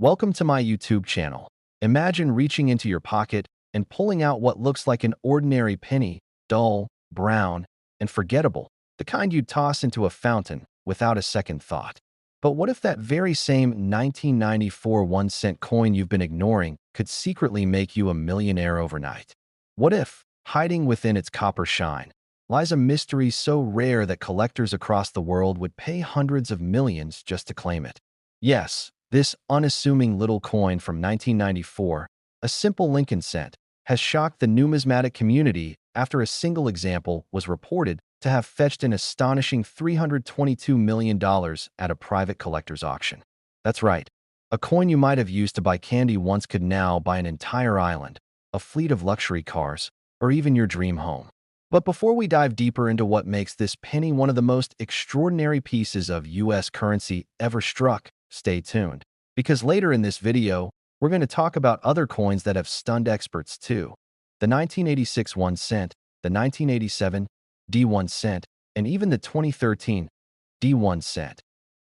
Welcome to my YouTube channel. Imagine reaching into your pocket and pulling out what looks like an ordinary penny, dull, brown, and forgettable, the kind you'd toss into a fountain without a second thought. But what if that very same 1994 1-cent coin you've been ignoring could secretly make you a millionaire overnight? What if, hiding within its copper shine, lies a mystery so rare that collectors across the world would pay hundreds of millions just to claim it? Yes, this unassuming little coin from 1994, a simple Lincoln cent, has shocked the numismatic community after a single example was reported to have fetched an astonishing $322 million at a private collector's auction. That's right, a coin you might have used to buy candy once could now buy an entire island, a fleet of luxury cars, or even your dream home. But before we dive deeper into what makes this penny one of the most extraordinary pieces of U.S. currency ever struck, stay tuned, because later in this video, we're going to talk about other coins that have stunned experts too. The 1986 1 cent, the 1987 D1 cent, and even the 2013 D1 cent,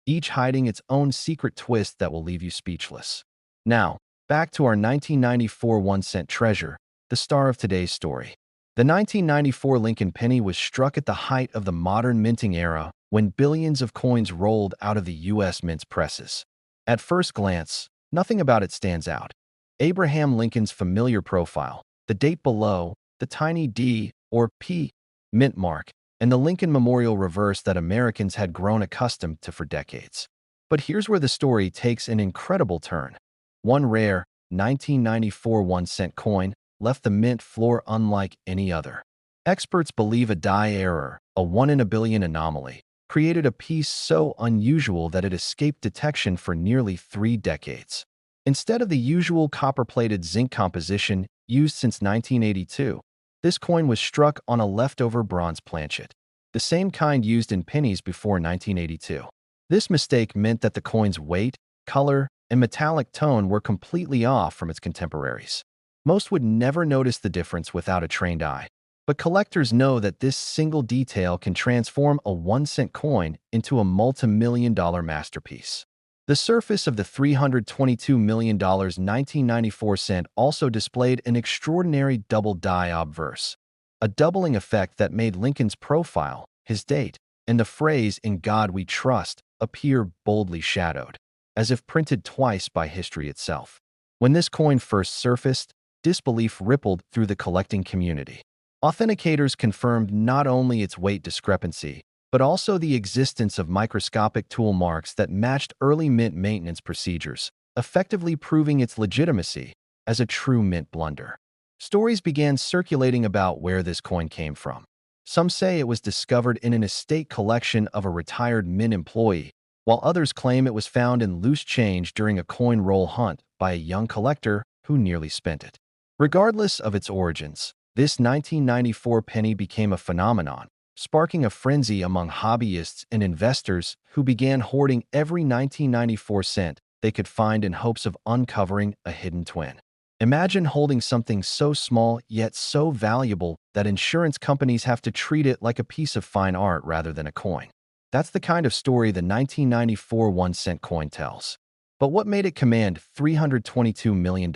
each hiding its own secret twist that will leave you speechless. Now, back to our 1994 1 cent treasure, the star of today's story. The 1994 Lincoln penny was struck at the height of the modern minting era when billions of coins rolled out of the U.S. mint presses. At first glance, nothing about it stands out. Abraham Lincoln's familiar profile, the date below, the tiny D or P mint mark, and the Lincoln Memorial reverse that Americans had grown accustomed to for decades. But here's where the story takes an incredible turn. One rare 1994 1-cent coin left the mint floor unlike any other. Experts believe a die error, a 1 in a billion anomaly, created a piece so unusual that it escaped detection for nearly 3 decades. Instead of the usual copper-plated zinc composition used since 1982, this coin was struck on a leftover bronze planchet, the same kind used in pennies before 1982. This mistake meant that the coin's weight, color, and metallic tone were completely off from its contemporaries. Most would never notice the difference without a trained eye, but collectors know that this single detail can transform a 1-cent coin into a multi-million-dollar masterpiece. The surface of the $322 million 1994 cent also displayed an extraordinary double die obverse, a doubling effect that made Lincoln's profile, his date, and the phrase "In God We Trust" appear boldly shadowed, as if printed twice by history itself. When this coin first surfaced, disbelief rippled through the collecting community. Authenticators confirmed not only its weight discrepancy, but also the existence of microscopic tool marks that matched early mint maintenance procedures, effectively proving its legitimacy as a true mint blunder. Stories began circulating about where this coin came from. Some say it was discovered in an estate collection of a retired mint employee, while others claim it was found in loose change during a coin roll hunt by a young collector who nearly spent it. Regardless of its origins, this 1994 penny became a phenomenon, sparking a frenzy among hobbyists and investors who began hoarding every 1994 cent they could find in hopes of uncovering a hidden twin. Imagine holding something so small yet so valuable that insurance companies have to treat it like a piece of fine art rather than a coin. That's the kind of story the 1994 1-cent coin tells. But what made it command $322 million?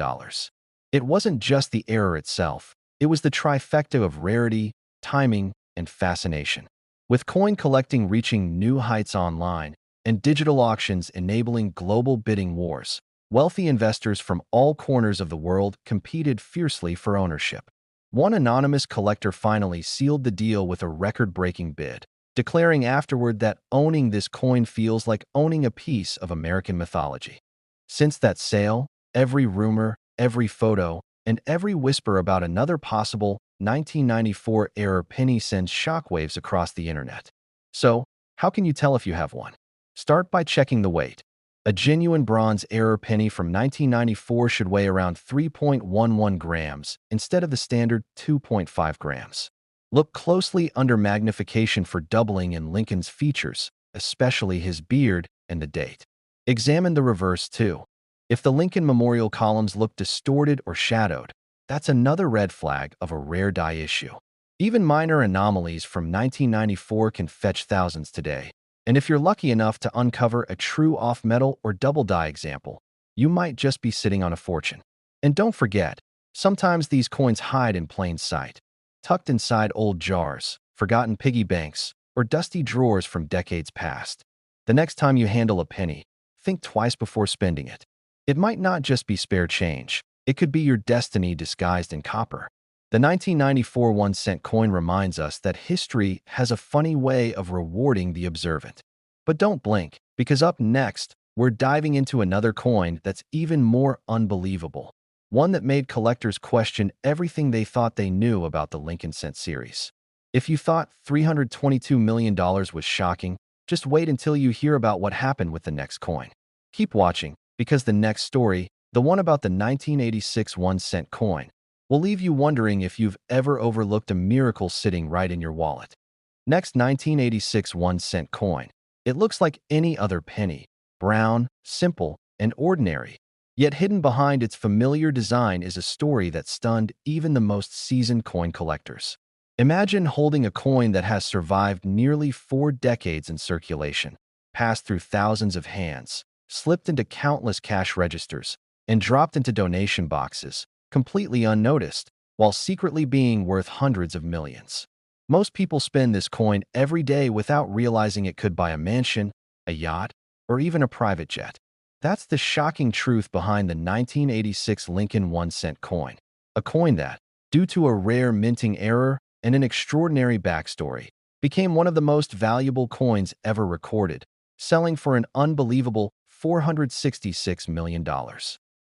It wasn't just the error itself, it was the trifecta of rarity, timing, and fascination. With coin collecting reaching new heights online and digital auctions enabling global bidding wars, wealthy investors from all corners of the world competed fiercely for ownership. One anonymous collector finally sealed the deal with a record-breaking bid, declaring afterward that owning this coin feels like owning a piece of American mythology. Since that sale, every rumor, every photo, and every whisper about another possible 1994-era penny sends shockwaves across the internet. So, how can you tell if you have one? Start by checking the weight. A genuine bronze-era penny from 1994 should weigh around 3.11 grams instead of the standard 2.5 grams. Look closely under magnification for doubling in Lincoln's features, especially his beard and the date. Examine the reverse too. If the Lincoln Memorial columns look distorted or shadowed, that's another red flag of a rare die issue. Even minor anomalies from 1994 can fetch thousands today. And if you're lucky enough to uncover a true off-metal or double die example, you might just be sitting on a fortune. And don't forget, sometimes these coins hide in plain sight, tucked inside old jars, forgotten piggy banks, or dusty drawers from decades past. The next time you handle a penny, think twice before spending it. It might not just be spare change. It could be your destiny disguised in copper. The 1994 1-cent coin reminds us that history has a funny way of rewarding the observant. But don't blink, because up next, we're diving into another coin that's even more unbelievable. One that made collectors question everything they thought they knew about the Lincoln Cent series. If you thought $322 million was shocking, just wait until you hear about what happened with the next coin. Keep watching, because the next story, the one about the 1986 1-cent coin, will leave you wondering if you've ever overlooked a miracle sitting right in your wallet. Next, 1986 1-cent coin. It looks like any other penny, brown, simple, and ordinary. Yet hidden behind its familiar design is a story that stunned even the most seasoned coin collectors. Imagine holding a coin that has survived nearly 4 decades in circulation, passed through thousands of hands, slipped into countless cash registers, and dropped into donation boxes, completely unnoticed, while secretly being worth hundreds of millions. Most people spend this coin every day without realizing it could buy a mansion, a yacht, or even a private jet. That's the shocking truth behind the 1986 Lincoln 1-cent coin, a coin that, due to a rare minting error and an extraordinary backstory, became one of the most valuable coins ever recorded, selling for an unbelievable $466 million.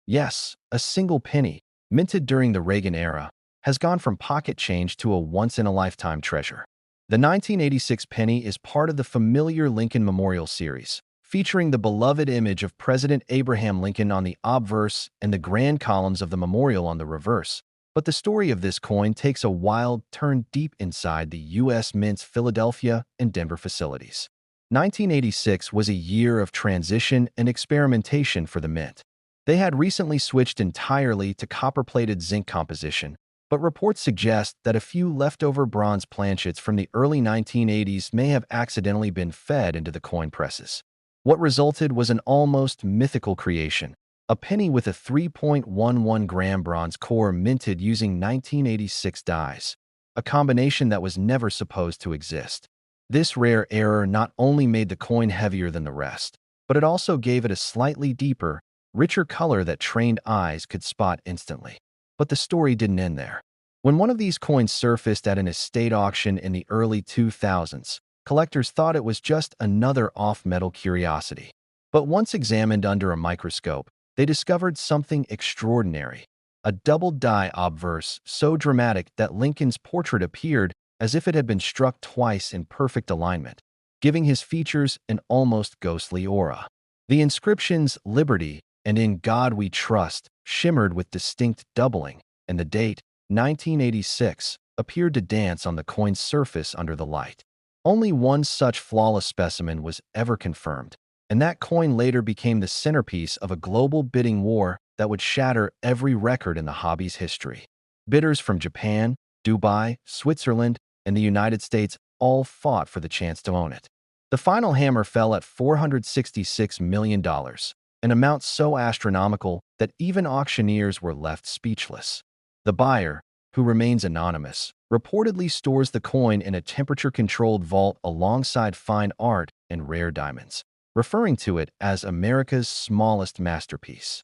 Yes, a single penny, minted during the Reagan era, has gone from pocket change to a once-in-a-lifetime treasure. The 1986 penny is part of the familiar Lincoln Memorial series, featuring the beloved image of President Abraham Lincoln on the obverse and the grand columns of the memorial on the reverse. But the story of this coin takes a wild turn deep inside the U.S. Mint's Philadelphia and Denver facilities. 1986 was a year of transition and experimentation for the Mint. They had recently switched entirely to copper-plated zinc composition, but reports suggest that a few leftover bronze planchets from the early 1980s may have accidentally been fed into the coin presses. What resulted was an almost mythical creation, a penny with a 3.11-gram bronze core minted using 1986 dies, a combination that was never supposed to exist. This rare error not only made the coin heavier than the rest, but it also gave it a slightly deeper, richer color that trained eyes could spot instantly. But the story didn't end there. When one of these coins surfaced at an estate auction in the early 2000s, collectors thought it was just another off-metal curiosity. But once examined under a microscope, they discovered something extraordinary. A double-die obverse so dramatic that Lincoln's portrait appeared as if it had been struck twice in perfect alignment, giving his features an almost ghostly aura. The inscriptions "Liberty" and "In God We Trust" shimmered with distinct doubling, and the date, 1986, appeared to dance on the coin's surface under the light. Only one such flawless specimen was ever confirmed, and that coin later became the centerpiece of a global bidding war that would shatter every record in the hobby's history. Bidders from Japan, Dubai, Switzerland, and the United States all fought for the chance to own it. The final hammer fell at $466 million, an amount so astronomical that even auctioneers were left speechless. The buyer, who remains anonymous, reportedly stores the coin in a temperature-controlled vault alongside fine art and rare diamonds, referring to it as America's smallest masterpiece.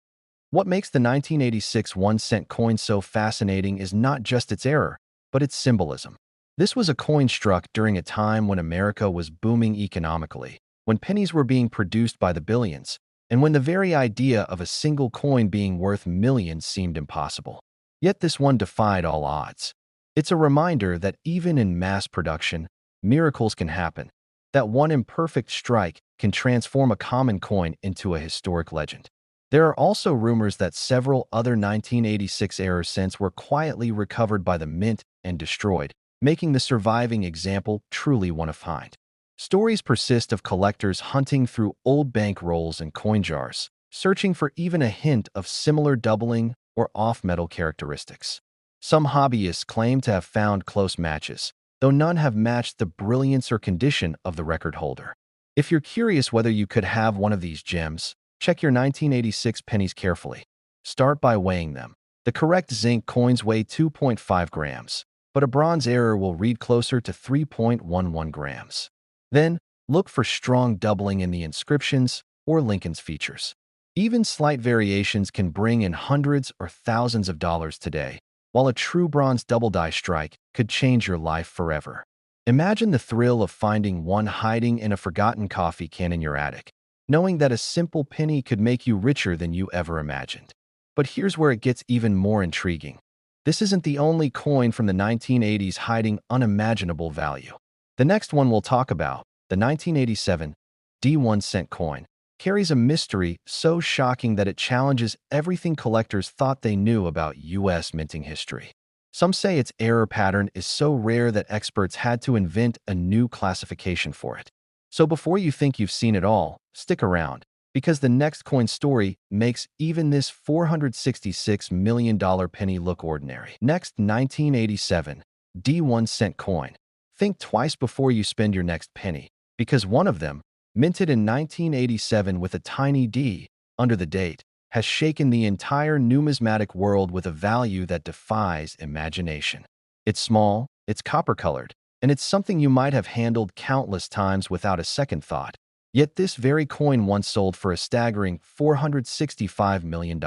What makes the 1986 1-cent coin so fascinating is not just its error, but its symbolism. This was a coin struck during a time when America was booming economically, when pennies were being produced by the billions, and when the very idea of a single coin being worth millions seemed impossible. Yet this one defied all odds. It's a reminder that even in mass production, miracles can happen, that one imperfect strike can transform a common coin into a historic legend. There are also rumors that several other 1986 error cents were quietly recovered by the Mint and destroyed, making the surviving example truly one of a kind. Stories persist of collectors hunting through old bank rolls and coin jars, searching for even a hint of similar doubling or off-metal characteristics. Some hobbyists claim to have found close matches, though none have matched the brilliance or condition of the record holder. If you're curious whether you could have one of these gems, Check your 1986 pennies carefully. Start by weighing them. The correct zinc coins weigh 2.5 grams, but a bronze error will read closer to 3.11 grams. Then, look for strong doubling in the inscriptions or Lincoln's features. Even slight variations can bring in hundreds or thousands of dollars today, while a true bronze double die strike could change your life forever. Imagine the thrill of finding one hiding in a forgotten coffee can in your attic, knowing that a simple penny could make you richer than you ever imagined. But here's where it gets even more intriguing. This isn't the only coin from the 1980s hiding unimaginable value. The next one we'll talk about, the 1987 D1 cent coin, carries a mystery so shocking that it challenges everything collectors thought they knew about U.S. minting history. Some say its error pattern is so rare that experts had to invent a new classification for it. So before you think you've seen it all, stick around, because the next coin story makes even this $466 million penny look ordinary. Next, 1987 D1 cent coin. Think twice before you spend your next penny, because one of them, minted in 1987 with a tiny D under the date, has shaken the entire numismatic world with a value that defies imagination. It's small, it's copper-colored, and it's something you might have handled countless times without a second thought. Yet this very coin once sold for a staggering $465 million.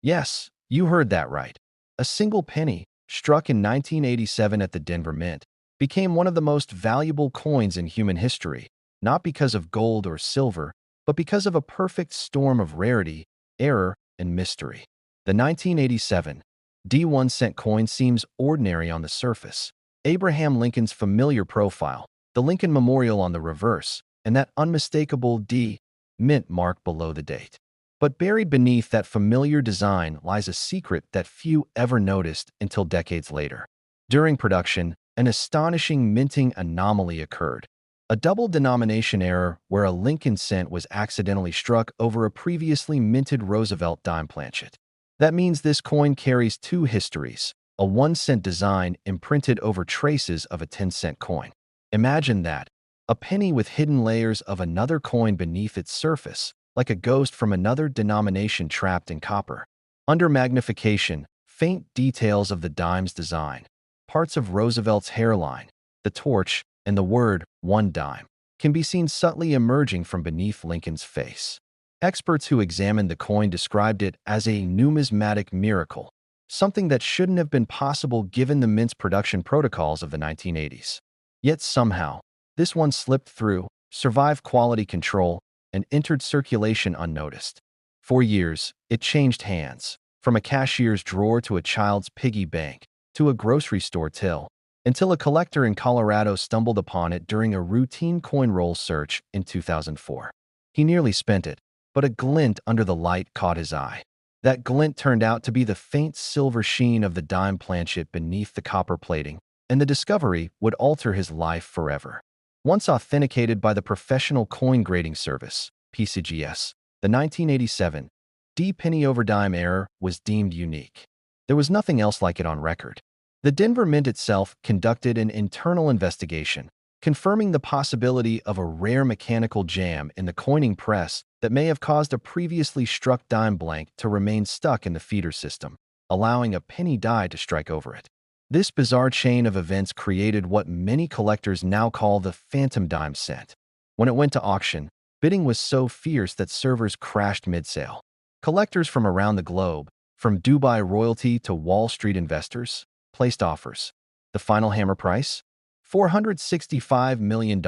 Yes, you heard that right. A single penny, struck in 1987 at the Denver Mint, became one of the most valuable coins in human history, not because of gold or silver, but because of a perfect storm of rarity, error, and mystery. The 1987 D1 cent coin seems ordinary on the surface. Abraham Lincoln's familiar profile, the Lincoln Memorial on the reverse, and that unmistakable D mint mark below the date. But buried beneath that familiar design lies a secret that few ever noticed until decades later. During production, an astonishing minting anomaly occurred. A double denomination error where a Lincoln cent was accidentally struck over a previously minted Roosevelt dime planchet. That means this coin carries two histories, a 1-cent design imprinted over traces of a 10-cent coin. Imagine that, a penny with hidden layers of another coin beneath its surface, like a ghost from another denomination trapped in copper. Under magnification, faint details of the dime's design, parts of Roosevelt's hairline, the torch, and the word, one dime, can be seen subtly emerging from beneath Lincoln's face. Experts who examined the coin described it as a numismatic miracle, something that shouldn't have been possible given the mint's production protocols of the 1980s. Yet somehow, this one slipped through, survived quality control, and entered circulation unnoticed. For years, it changed hands, from a cashier's drawer to a child's piggy bank, to a grocery store till, until a collector in Colorado stumbled upon it during a routine coin roll search in 2004. He nearly spent it, but a glint under the light caught his eye. That glint turned out to be the faint silver sheen of the dime planchet beneath the copper plating, and the discovery would alter his life forever. Once authenticated by the Professional Coin Grading Service, PCGS, the 1987 D penny over dime error was deemed unique. There was nothing else like it on record. The Denver Mint itself conducted an internal investigation, confirming the possibility of a rare mechanical jam in the coining press that may have caused a previously struck dime blank to remain stuck in the feeder system, allowing a penny die to strike over it. This bizarre chain of events created what many collectors now call the phantom dime cent. When it went to auction, bidding was so fierce that servers crashed mid-sale. Collectors from around the globe, from Dubai royalty to Wall Street investors, placed offers. The final hammer price? $465 million,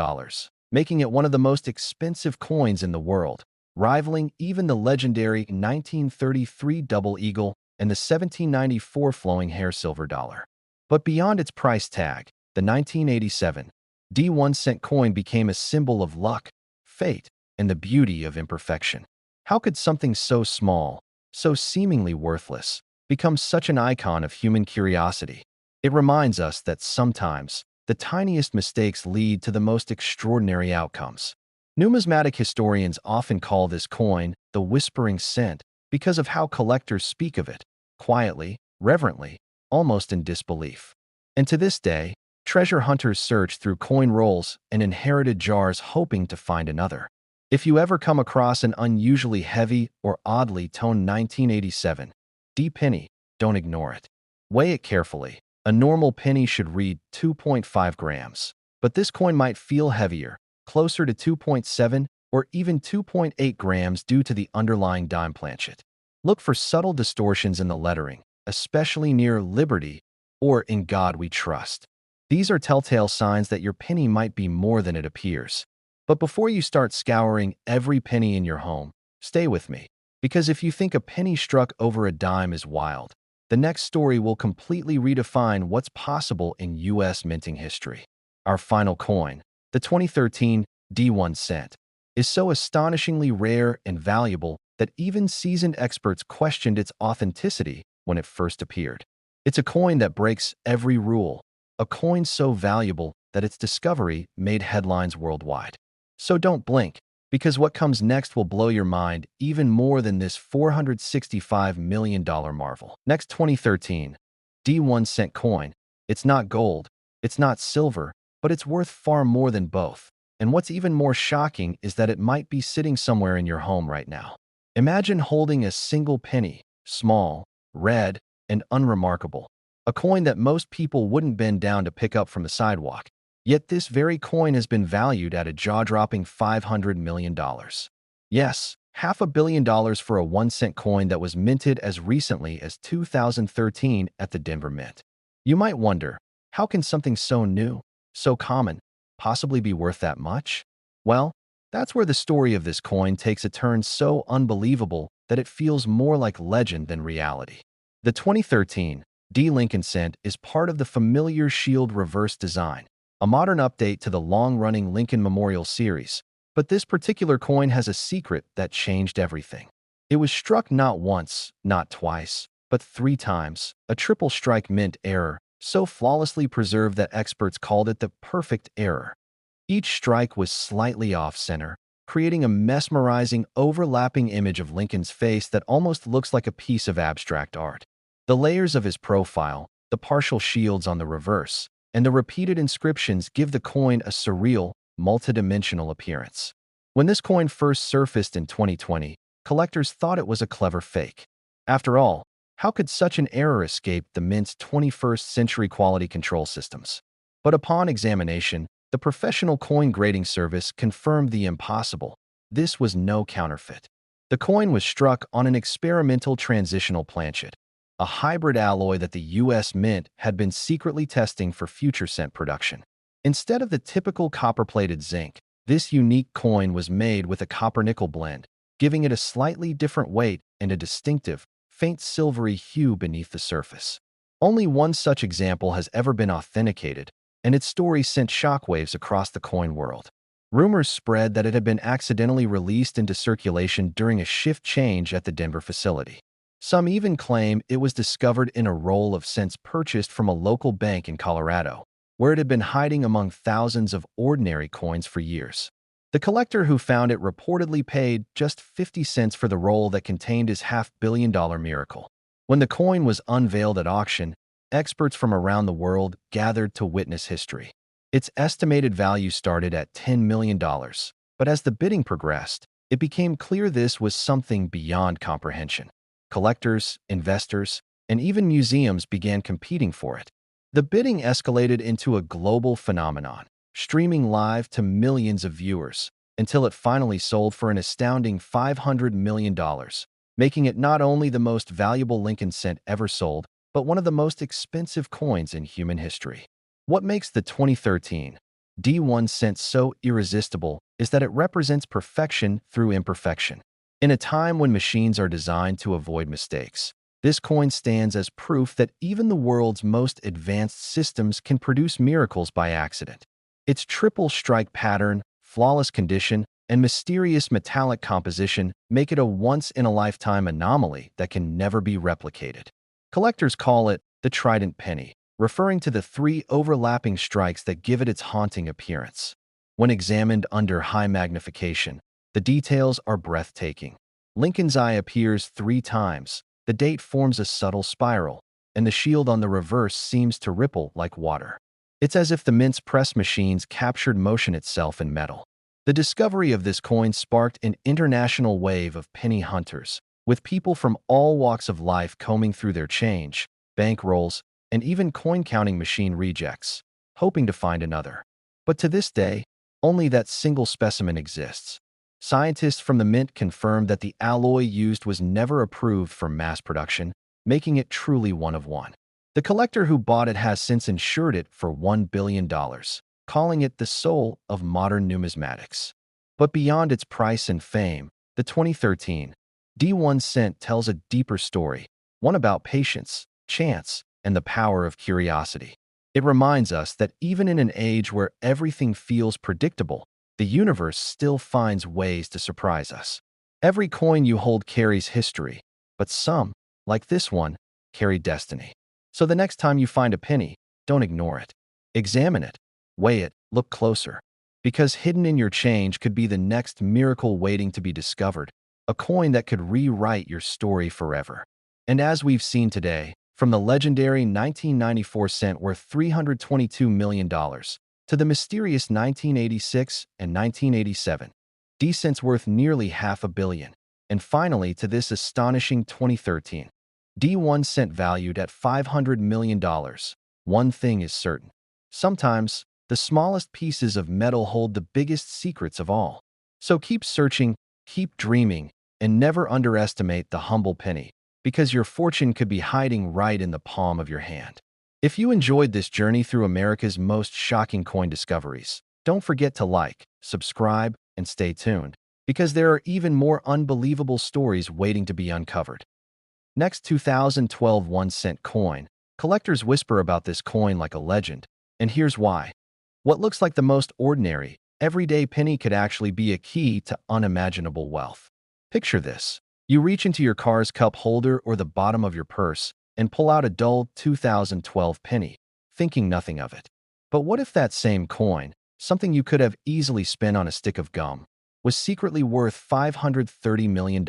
making it one of the most expensive coins in the world, rivaling even the legendary 1933 double eagle and the 1794 flowing hair silver dollar. But beyond its price tag, the 1987 D1 cent coin became a symbol of luck, fate, and the beauty of imperfection. How could something so small, so seemingly worthless, become such an icon of human curiosity? It reminds us that sometimes the tiniest mistakes lead to the most extraordinary outcomes. Numismatic historians often call this coin the whispering cent because of how collectors speak of it, quietly, reverently, almost in disbelief. And to this day, treasure hunters search through coin rolls and inherited jars hoping to find another. If you ever come across an unusually heavy or oddly toned 1987 D penny, don't ignore it. Weigh it carefully. A normal penny should read 2.5 grams, but this coin might feel heavier, closer to 2.7 or even 2.8 grams due to the underlying dime planchet. Look for subtle distortions in the lettering, especially near Liberty or In God We Trust. These are telltale signs that your penny might be more than it appears. But before you start scouring every penny in your home, stay with me. Because if you think a penny struck over a dime is wild, the next story will completely redefine what's possible in U.S. minting history. Our final coin, the 2013 D1 cent, is so astonishingly rare and valuable that even seasoned experts questioned its authenticity when it first appeared. It's a coin that breaks every rule, a coin so valuable that its discovery made headlines worldwide. So don't blink, because what comes next will blow your mind even more than this $465 million marvel. Next, 2013 D1 cent coin. It's not gold, it's not silver, but it's worth far more than both. And what's even more shocking is that it might be sitting somewhere in your home right now. Imagine holding a single penny, small, red, and unremarkable, a coin that most people wouldn't bend down to pick up from the sidewalk. Yet this very coin has been valued at a jaw-dropping $500 million. Yes, $500 million for a 1-cent coin that was minted as recently as 2013 at the Denver Mint. You might wonder, how can something so new, so common, possibly be worth that much? Well, that's where the story of this coin takes a turn so unbelievable that it feels more like legend than reality. The 2013 D Lincoln cent is part of the familiar shield reverse design, a modern update to the long-running Lincoln Memorial series. But this particular coin has a secret that changed everything. It was struck not once, not twice, but 3 times, a triple strike mint error, so flawlessly preserved that experts called it the perfect error. Each strike was slightly off-center, creating a mesmerizing, overlapping image of Lincoln's face that almost looks like a piece of abstract art. The layers of his profile, the partial shields on the reverse, and the repeated inscriptions give the coin a surreal, multidimensional appearance. When this coin first surfaced in 2020, collectors thought it was a clever fake. After all, how could such an error escape the Mint's 21st century quality control systems? But upon examination, the professional coin grading service confirmed the impossible. This was no counterfeit. The coin was struck on an experimental transitional planchet, a hybrid alloy that the U.S. Mint had been secretly testing for future cent production. Instead of the typical copper-plated zinc, this unique coin was made with a copper-nickel blend, giving it a slightly different weight and a distinctive, faint silvery hue beneath the surface. Only one such example has ever been authenticated, and its story sent shockwaves across the coin world. Rumors spread that it had been accidentally released into circulation during a shift change at the Denver facility. Some even claim it was discovered in a roll of cents purchased from a local bank in Colorado, where it had been hiding among thousands of ordinary coins for years. The collector who found it reportedly paid just 50 cents for the roll that contained his $500 million miracle. When the coin was unveiled at auction, experts from around the world gathered to witness history. Its estimated value started at $10 million, but as the bidding progressed, it became clear this was something beyond comprehension. Collectors, investors, and even museums began competing for it. The bidding escalated into a global phenomenon, streaming live to millions of viewers, until it finally sold for an astounding $500 million, making it not only the most valuable Lincoln cent ever sold, but one of the most expensive coins in human history. What makes the 2013 D1 cent so irresistible is that it represents perfection through imperfection. In a time when machines are designed to avoid mistakes, this coin stands as proof that even the world's most advanced systems can produce miracles by accident. Its triple strike pattern, flawless condition, and mysterious metallic composition make it a once-in-a-lifetime anomaly that can never be replicated. Collectors call it the Trident Penny, referring to the 3 overlapping strikes that give it its haunting appearance. When examined under high magnification, the details are breathtaking. Lincoln's eye appears 3 times, the date forms a subtle spiral, and the shield on the reverse seems to ripple like water. It's as if the Mint's press machines captured motion itself in metal. The discovery of this coin sparked an international wave of penny hunters, with people from all walks of life combing through their change, bankrolls, and even coin-counting machine rejects, hoping to find another. But to this day, only that single specimen exists. Scientists from the mint confirmed that the alloy used was never approved for mass production, making it truly one of one. The collector who bought it has since insured it for $1 billion, calling it the soul of modern numismatics. But beyond its price and fame, the 2013 D1 cent tells a deeper story, one about patience, chance, and the power of curiosity. It reminds us that even in an age where everything feels predictable, the universe still finds ways to surprise us. Every coin you hold carries history, but some, like this one, carry destiny. So the next time you find a penny, don't ignore it. Examine it, weigh it, look closer. Because hidden in your change could be the next miracle waiting to be discovered, a coin that could rewrite your story forever. And as we've seen today, from the legendary 1994 cent worth $322 million to the mysterious 1986 and 1987 D cents worth nearly $500 million, and finally to this astonishing 2013 D1 cent valued at $500 million, one thing is certain. Sometimes, the smallest pieces of metal hold the biggest secrets of all. So keep searching, keep dreaming, and never underestimate the humble penny, because your fortune could be hiding right in the palm of your hand. If you enjoyed this journey through America's most shocking coin discoveries, don't forget to like, subscribe, and stay tuned, because there are even more unbelievable stories waiting to be uncovered. Next, 2012 1-cent coin. Collectors whisper about this coin like a legend, and here's why. What looks like the most ordinary, everyday penny could actually be a key to unimaginable wealth. Picture this. You reach into your car's cup holder or the bottom of your purse and pull out a dull 2012 penny, thinking nothing of it. But what if that same coin, something you could have easily spent on a stick of gum, was secretly worth $530 million?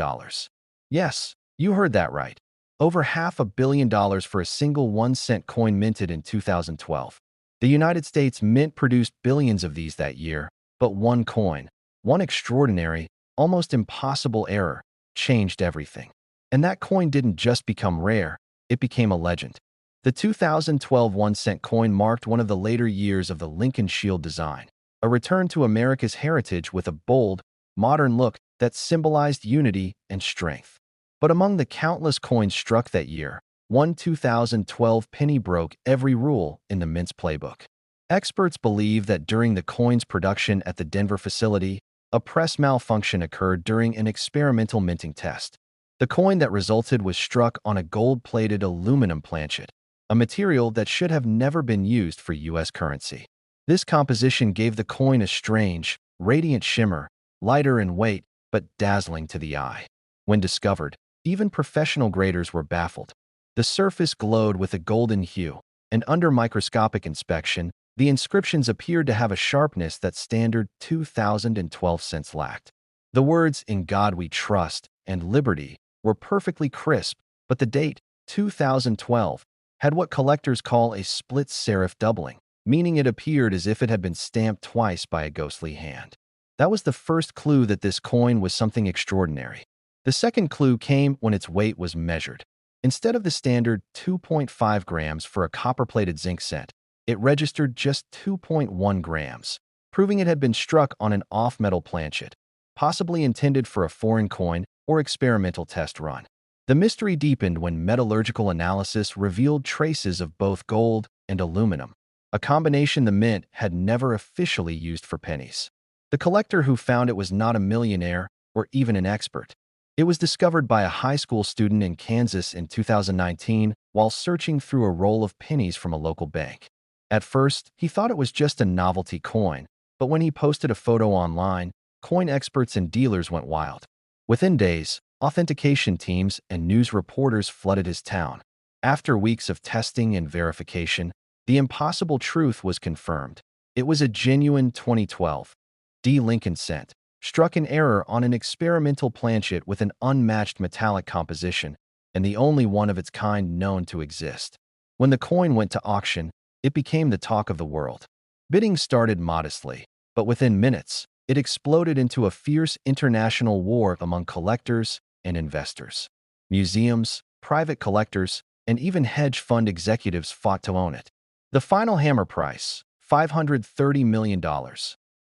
Yes, you heard that right. Over $500 million for a single 1-cent coin minted in 2012. The United States Mint produced billions of these that year, but one coin, one extraordinary, almost impossible error, changed everything. And that coin didn't just become rare, it became a legend. The 2012 1-cent coin marked one of the later years of the Lincoln Shield design, a return to America's heritage with a bold, modern look that symbolized unity and strength. But among the countless coins struck that year, one 2012 penny broke every rule in the Mint's playbook. Experts believe that during the coin's production at the Denver facility, a press malfunction occurred during an experimental minting test. The coin that resulted was struck on a gold-plated aluminum planchet, a material that should have never been used for U.S. currency. This composition gave the coin a strange, radiant shimmer, lighter in weight, but dazzling to the eye. When discovered, even professional graders were baffled. The surface glowed with a golden hue, and under microscopic inspection, the inscriptions appeared to have a sharpness that standard 2012 cents lacked. The words, "In God We Trust," and "Liberty," were perfectly crisp, but the date, 2012, had what collectors call a split serif doubling, meaning it appeared as if it had been stamped twice by a ghostly hand. That was the first clue that this coin was something extraordinary. The second clue came when its weight was measured. Instead of the standard 2.5 grams for a copper-plated zinc cent, it registered just 2.1 grams, proving it had been struck on an off-metal planchet, possibly intended for a foreign coin or experimental test run. The mystery deepened when metallurgical analysis revealed traces of both gold and aluminum, a combination the Mint had never officially used for pennies. The collector who found it was not a millionaire or even an expert. It was discovered by a high school student in Kansas in 2019 while searching through a roll of pennies from a local bank. At first, he thought it was just a novelty coin, but when he posted a photo online, coin experts and dealers went wild. Within days, authentication teams and news reporters flooded his town. After weeks of testing and verification, the impossible truth was confirmed. It was a genuine 2012 D. Lincoln cent, struck in error on an experimental planchet with an unmatched metallic composition, and the only one of its kind known to exist. When the coin went to auction, it became the talk of the world. Bidding started modestly, but within minutes, it exploded into a fierce international war among collectors and investors. Museums, private collectors, and even hedge fund executives fought to own it. The final hammer price, $530 million,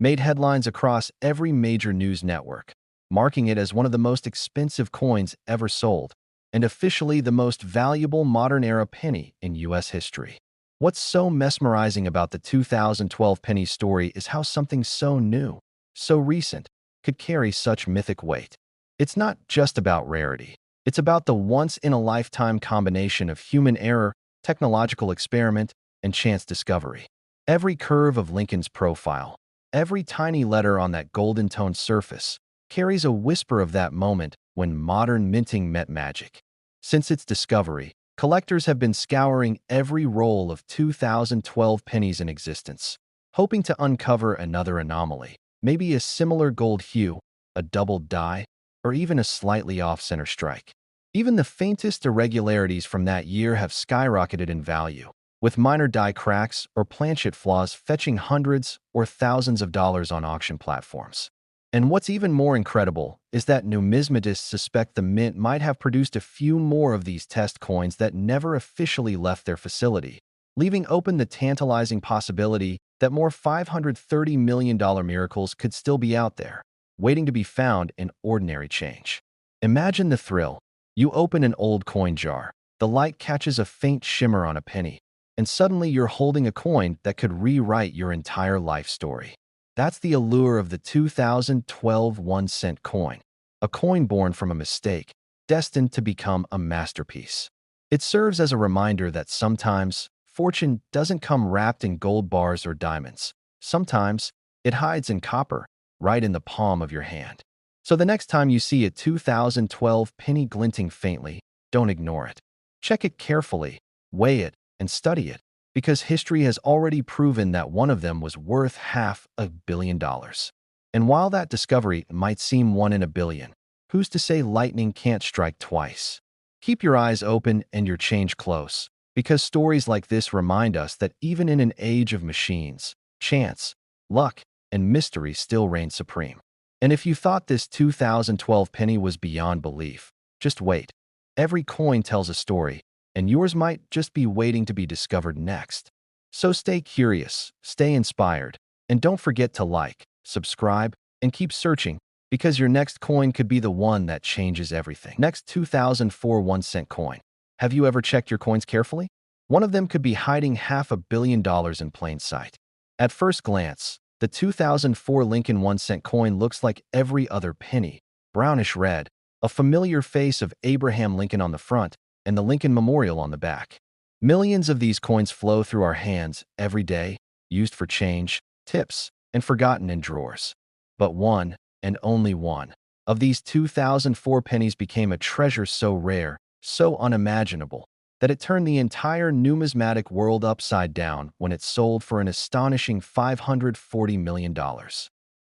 made headlines across every major news network, marking it as one of the most expensive coins ever sold and officially the most valuable modern-era penny in U.S. history. What's so mesmerizing about the 2012 penny story is how something so new, so recent, could carry such mythic weight. It's not just about rarity. It's about the once-in-a-lifetime combination of human error, technological experiment, and chance discovery. Every curve of Lincoln's profile, every tiny letter on that golden-toned surface, carries a whisper of that moment when modern minting met magic. Since its discovery, collectors have been scouring every roll of 2012 pennies in existence, hoping to uncover another anomaly, maybe a similar gold hue, a doubled die, or even a slightly off-center strike. Even the faintest irregularities from that year have skyrocketed in value, with minor die cracks or planchet flaws fetching hundreds or thousands of dollars on auction platforms. And what's even more incredible is that numismatists suspect the mint might have produced a few more of these test coins that never officially left their facility, leaving open the tantalizing possibility that more $530 million miracles could still be out there, waiting to be found in ordinary change. Imagine the thrill. You open an old coin jar, the light catches a faint shimmer on a penny, and suddenly you're holding a coin that could rewrite your entire life story. That's the allure of the 2012 1-cent coin, a coin born from a mistake, destined to become a masterpiece. It serves as a reminder that sometimes fortune doesn't come wrapped in gold bars or diamonds. Sometimes it hides in copper, right in the palm of your hand. So the next time you see a 2012 penny glinting faintly, don't ignore it. Check it carefully, weigh it, and study it, because history has already proven that one of them was worth $500 million. And while that discovery might seem one in a billion, who's to say lightning can't strike twice? Keep your eyes open and your change close, because stories like this remind us that even in an age of machines, chance, luck, and mystery still reign supreme. And if you thought this 2012 penny was beyond belief, just wait. Every coin tells a story, and yours might just be waiting to be discovered next. So stay curious, stay inspired, and don't forget to like, subscribe, and keep searching, because your next coin could be the one that changes everything. Next 2004 1-cent coin. Have you ever checked your coins carefully? One of them could be hiding $500 million in plain sight. At first glance, the 2004 Lincoln 1-cent coin looks like every other penny, brownish red, a familiar face of Abraham Lincoln on the front, and the Lincoln Memorial on the back. Millions of these coins flow through our hands every day, used for change, tips, and forgotten in drawers. But one, and only one, of these 2004 pennies became a treasure so rare, so unimaginable, that it turned the entire numismatic world upside down when it sold for an astonishing $540 million.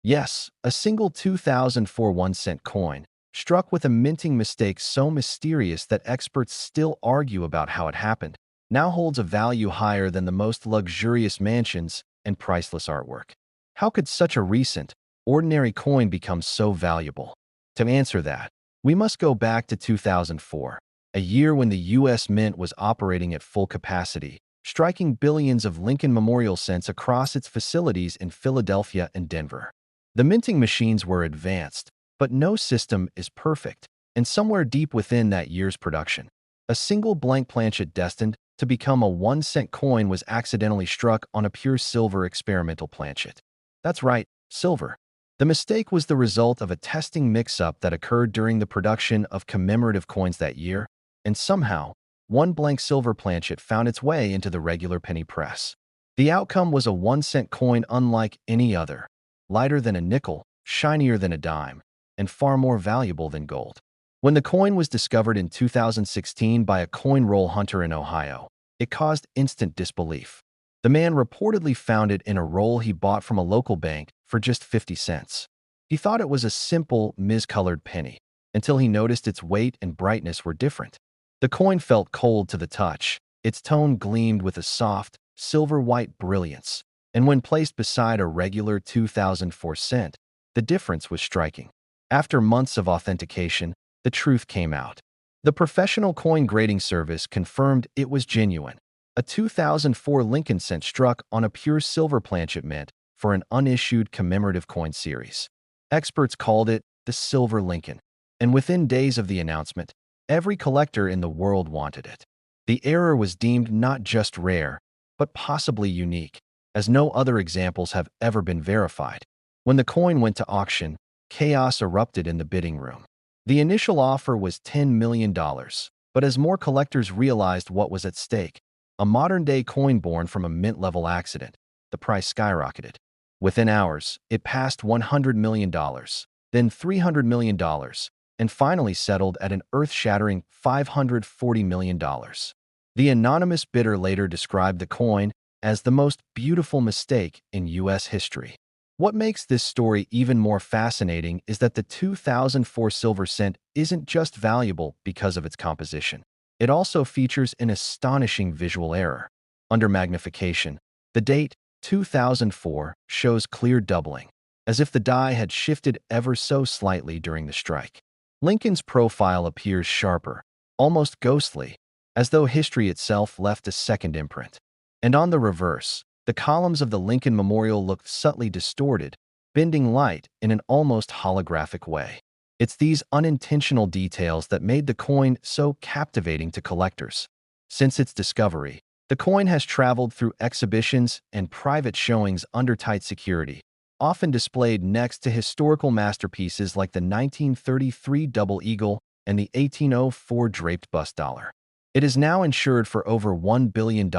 Yes, a single 2004 1-cent coin, struck with a minting mistake so mysterious that experts still argue about how it happened, now holds a value higher than the most luxurious mansions and priceless artwork. How could such a recent, ordinary coin become so valuable? To answer that, we must go back to 2004, a year when the U.S. Mint was operating at full capacity, striking billions of Lincoln Memorial cents across its facilities in Philadelphia and Denver. The minting machines were advanced, but no system is perfect, and somewhere deep within that year's production, a single blank planchet destined to become a 1-cent coin was accidentally struck on a pure silver experimental planchet. That's right, silver. The mistake was the result of a testing mix-up that occurred during the production of commemorative coins that year, and somehow, one blank silver planchet found its way into the regular penny press. The outcome was a 1-cent coin unlike any other, lighter than a nickel, shinier than a dime, and far more valuable than gold. When the coin was discovered in 2016 by a coin roll hunter in Ohio, it caused instant disbelief. The man reportedly found it in a roll he bought from a local bank for just 50 cents. He thought it was a simple, mis-colored penny, until he noticed its weight and brightness were different. The coin felt cold to the touch. Its tone gleamed with a soft, silver-white brilliance, and when placed beside a regular 2004 cent, The difference was striking. After months of authentication, the truth came out. The professional coin grading service confirmed it was genuine. A 2004 Lincoln cent struck on a pure silver planchet mint for an unissued commemorative coin series. Experts called it the Silver Lincoln, and within days of the announcement, every collector in the world wanted it. The error was deemed not just rare, but possibly unique, as no other examples have ever been verified. When the coin went to auction, chaos erupted in the bidding room. The initial offer was $10 million, but as more collectors realized what was at stake, a modern-day coin born from a mint-level accident, the price skyrocketed. Within hours, it passed $100 million, then $300 million, and finally settled at an earth-shattering $540 million. The anonymous bidder later described the coin as the most beautiful mistake in U.S. history. What makes this story even more fascinating is that the 2004 silver cent isn't just valuable because of its composition. It also features an astonishing visual error. Under magnification, the date 2004 shows clear doubling, as if the die had shifted ever so slightly during the strike. Lincoln's profile appears sharper, almost ghostly, as though history itself left a second imprint. And on the reverse, the columns of the Lincoln Memorial looked subtly distorted, bending light in an almost holographic way. It's these unintentional details that made the coin so captivating to collectors. Since its discovery, the coin has traveled through exhibitions and private showings under tight security, often displayed next to historical masterpieces like the 1933 Double Eagle and the 1804 draped bust dollar. It is now insured for over $1 billion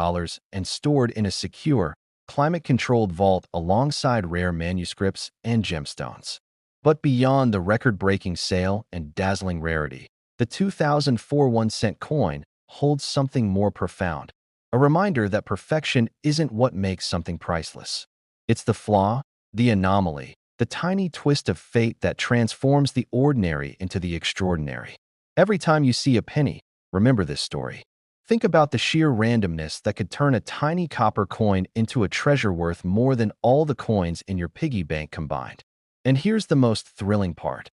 and stored in a secure, climate-controlled vault alongside rare manuscripts and gemstones. But beyond the record-breaking sale and dazzling rarity, the 2004 1-cent coin holds something more profound, a reminder that perfection isn't what makes something priceless. It's the flaw, the anomaly, the tiny twist of fate that transforms the ordinary into the extraordinary. Every time you see a penny, remember this story. Think about the sheer randomness that could turn a tiny copper coin into a treasure worth more than all the coins in your piggy bank combined. And here's the most thrilling part.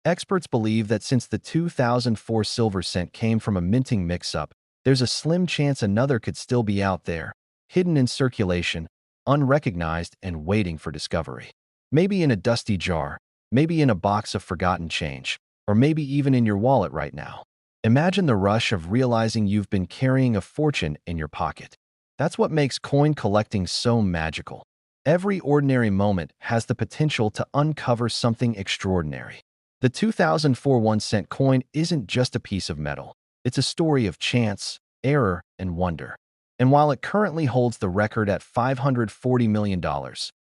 Experts believe that since the 2004 silver cent came from a minting mix-up, there's a slim chance another could still be out there, hidden in circulation, unrecognized and waiting for discovery. Maybe in a dusty jar, maybe in a box of forgotten change, or maybe even in your wallet right now. Imagine the rush of realizing you've been carrying a fortune in your pocket. That's what makes coin collecting so magical. Every ordinary moment has the potential to uncover something extraordinary. The 2004 1-cent coin isn't just a piece of metal. It's a story of chance, error, and wonder. And while it currently holds the record at $540 million,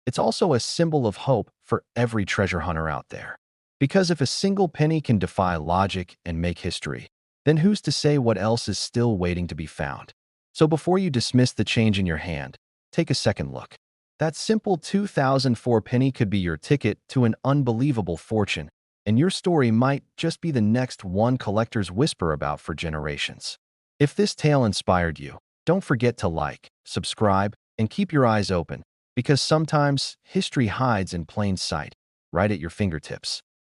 it's also a symbol of hope for every treasure hunter out there. Because if a single penny can defy logic and make history, then who's to say what else is still waiting to be found? So before you dismiss the change in your hand, take a second look. That simple 2004 penny could be your ticket to an unbelievable fortune, and your story might just be the next one collectors whisper about for generations. If this tale inspired you, don't forget to like, subscribe, and keep your eyes open, because sometimes history hides in plain sight, right at your fingertips.